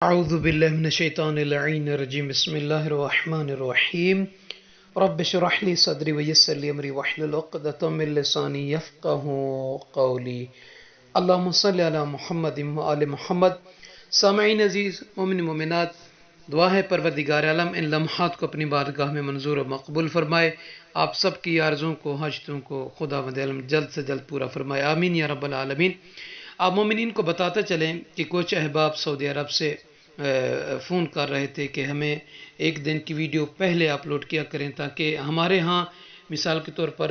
أعوذ بالله من الشيطان اللعين الرجيم بسم الله الرحمن الرحيم رب اشرح لي صدري ويسر لي أمري واحلل عقدة من لساني يفقهوا قولي اللهم صل على محمد وآل محمد. سامعین عزیز مومن مومنات، دعا ہے پروردگار عالم ان لمحات کو اپنی بارگاہ میں منظور و مقبول فرمائے. آپ سب کی آرزوں کو حاجتوں کو خداوند عالم جلد سے جلد پورا فرمائے، آمین یا رب العالمین. آپ مومنین کو بتاتے چلیں کہ کچھ احباب سعودی عرب سے فون کر رہے تھے کہ ہمیں ایک دن کی ویڈیو پہلے اپلوڈ کیا کریں تاکہ ہمارے ہاں مثال کے طور پر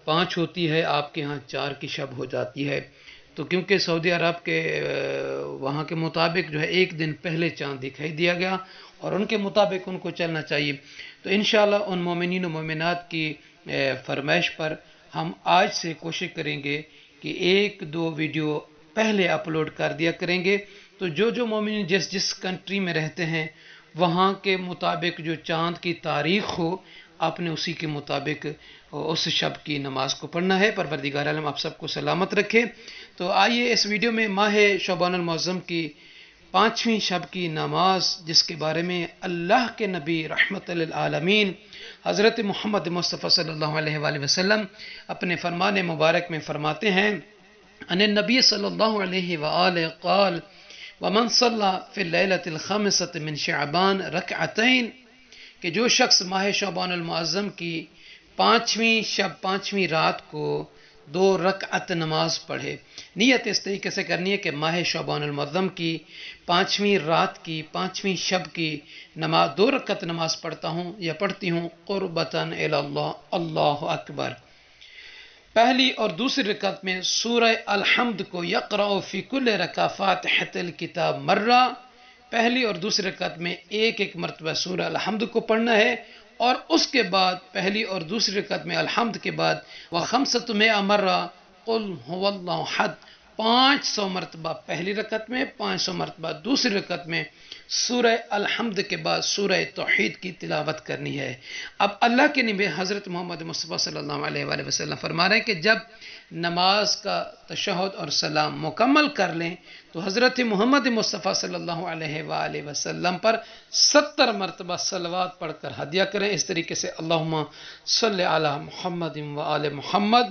5 ہوتی ہے، آپ کے ہاں 4 کی شب ہو جاتی ہے. تو کیونکہ سعودی عرب کے وہاں کے مطابق جو ہے ایک دن پہلے چاند دکھائی دیا گیا اور ان کے مطابق ان کو چلنا چاہیے. تو انشاءاللہ ان مومنین و مومنات کی فرمائش پر ہم آج سے کوشش کریں گے کہ 1-2 ویڈیو پہلے اپلوڈ کر دیا کریں گے. تو جو مومن جس کنٹری میں رہتے ہیں وہاں کے مطابق جو چاند کی تاریخ ہو آپ نے اسی کے مطابق اس شب کی نماز کو پڑھنا ہے. پروردگار عالم آپ سب کو سلامت رکھے. تو آئیے اس ویڈیو میں ماہ شعبان المعظم کی 5ویں شب کی نماز، جس کے بارے میں اللہ کے نبی رحمت للعالمین حضرت محمد مصطفیٰ صلی اللہ علیہ وآلہ وسلم اپنے فرمان مبارک میں فرماتے ہیں، ان النبی صلی اللہ علیہ وآلہ قال ومن صلی فی اللیلۃ الخامسۃ من شعبان رکعتین، کہ جو شخص ماہ شعبان المعظم کی 5ویں رات کو 2 رکعت نماز پڑھے. نیت اس طریقے سے کرنی ہے کہ ماہ شعبان المعظم کی 5ویں رات کی 5ویں شب کی نماز 2 رکعت نماز پڑھتا ہوں یا پڑھتی ہوں قربتاً الی اللہ. اللہ اکبر. پہلی اور دوسری رکعت میں سورہ الحمد کو یقرأ فی کل رکعہ فاتحۃ الکتاب مرہ، پہلی اور دوسری رکعت میں ایک مرتبہ سورہ الحمد کو پڑھنا ہے، اور اس کے بعد پہلی اور دوسری رکعت میں الحمد کے بعد و500 مرہ قل هو اللہ احد، 500 مرتبہ پہلی رکعت میں، 500 مرتبہ دوسری رکعت میں سورہ الحمد کے بعد سورہ توحید کی تلاوت کرنی ہے. اب اللہ کے نبی حضرت محمد مصطفیٰ صلی اللہ علیہ وآلہ وسلم فرما رہے ہیں کہ جب نماز کا تشہد اور سلام مکمل کر لیں تو حضرت محمد مصطفیٰ صلی اللہ علیہ وآلہ وسلم پر 70 مرتبہ صلوات پڑھ کر ہدیہ کریں. اس طریقے سے اللہم صلی علی محمد وآل محمد.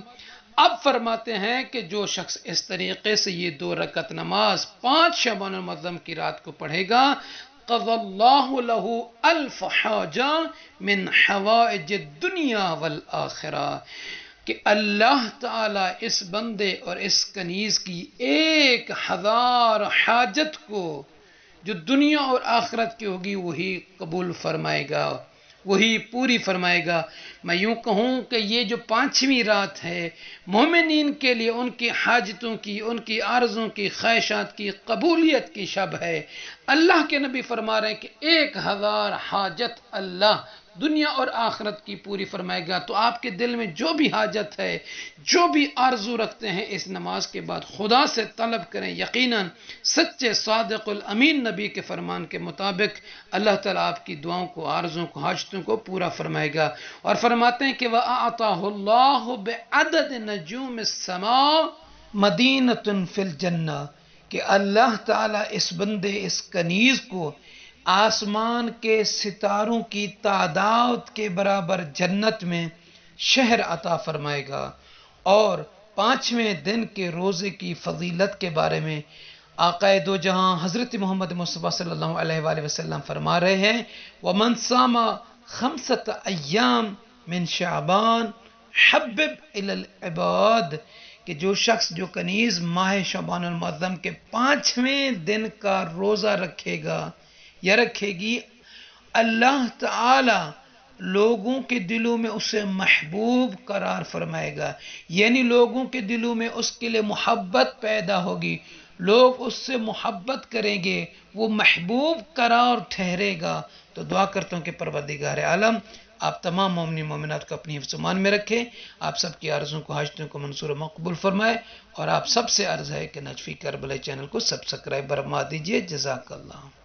اب فرماتے ہیں کہ جو شخص اس طریقے سے یہ 2 رکعت نماز 5 شعبان المعظم کی رات کو پڑھے گا، قضى اللہ له الف حاجہ من حوائج الدنیا والآخرہ، کہ اللہ تعالی اس بندے اور اس کنیز کی 1000 حاجت کو جو دنیا اور آخرت کی ہوگی وہی قبول فرمائے گا، وہی پوری فرمائے گا. میں یوں کہوں کہ یہ جو 5ویں رات ہے مومنین کے لیے ان کی حاجتوں کی، ان کی عرضوں کی، خواہشات کی قبولیت کی شب ہے. اللہ کے نبی فرما رہے ہیں کہ 1000 حاجت اللہ دنیا اور آخرت کی پوری فرمائے گا. تو آپ کے دل میں جو بھی حاجت ہے، جو بھی آرزو رکھتے ہیں اس نماز کے بعد خدا سے طلب کریں. یقیناً سچے صادق الامین نبی کے فرمان کے مطابق اللہ تعالیٰ آپ کی دعاؤں کو، آرزوں کو، حاجتوں کو پورا فرمائے گا. اور فرماتے ہیں کہ وَأَعْطَاهُ اللَّهُ بِعَدَدِ نَجُومِ السَّمَاءِ مَدِينَةٌ فِي الْجَنَّةِ، کہ اللہ تعالیٰ اس بندے، اس کنیز کو آسمان کے ستاروں کی تعداد کے برابر جنت میں شہر عطا فرمائے گا. اور 5ویں دن کے روزے کی فضیلت کے بارے میں آقا دو جہاں حضرت محمد مصطفیٰ صلی اللہ علیہ وآلہ وسلم فرما رہے ہیں وَمَنْ صَامَ 5 ایام من شعبان حبب الی العباد، کہ جو شخص، جو کنیز ماہ شعبان المعظم کے 5ویں دن کا روزہ رکھے گا یا رکھے گی، اللہ تعالی لوگوں کے دلوں میں اسے محبوب قرار فرمائے گا. یعنی لوگوں کے دلوں میں اس کے لیے محبت پیدا ہوگی، لوگ اس سے محبت کریں گے، وہ محبوب قرار ٹھہرے گا. تو دعا کرتا ہوں کہ پروردگار عالم آپ تمام مومنین مومنات کو اپنی حفظ و امان میں رکھے، آپ سب کی عرضوں کو، حاجتوں کو منصور و مقبول فرمائے. اور آپ سب سے عرض ہے کہ نجفی کربلا چینل کو سبسکرائب فرما دیجئے. جزاک اللہ.